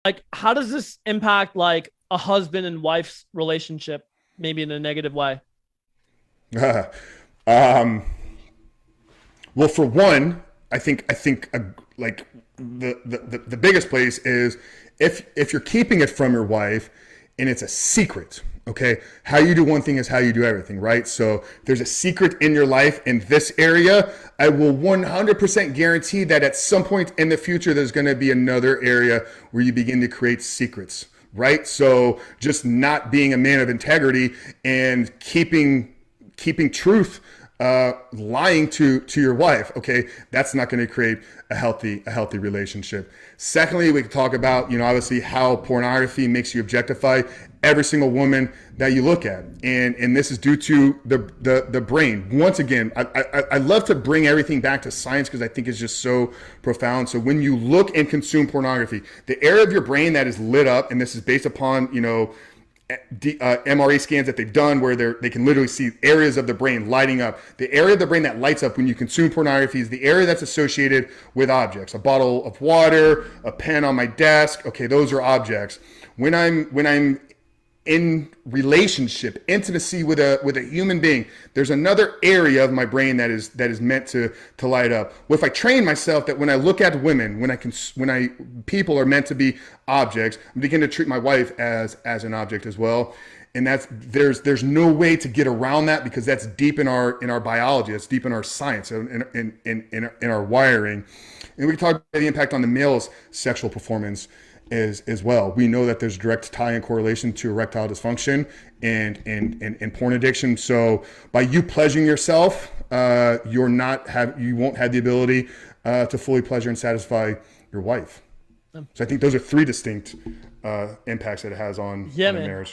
Like, how does this impact like a husband and wife's relationship, maybe in a negative way? um, well, for one, I think like the biggest place is if you're keeping it from your wife and it's a secret. Okay, how you do one thing is how you do everything, right? So if there's a secret in your life in this area, I will 100% guarantee that at some point in the future, there's going to be another area where you begin to create secrets, right? So just not being a man of integrity and keeping truth, lying to your wife, okay, that's not going to create a healthy relationship. Secondly, we could talk about, obviously how pornography makes you objectify every single woman that you look at, and this is due to the brain. Once again, I love to bring everything back to science because I think it's just so profound. So when you look and consume pornography, the area of your brain that is lit up, and this is based upon MRA scans that they've done where they can literally see areas of the brain lighting up. The area of the brain that lights up when you consume pornography is the area that's associated with objects. A bottle of water, a pen on my desk. Okay, those are objects. When I'm in relationship, intimacy with a human being, there's another area of my brain that is meant to light up. Well, if I train myself that when I look at women, when I people are meant to be objects, I begin to treat my wife as an object as well. And there's no way to get around that because that's deep in our biology, that's deep in our science, in our wiring. And we can talk about the impact on the male's sexual performance as well. We know that there's direct tie and correlation to erectile dysfunction and porn addiction. So by you pleasuring yourself, you won't have the ability to fully pleasure and satisfy your wife. So I think those are three distinct impacts that it has on Yeah, a man. marriage.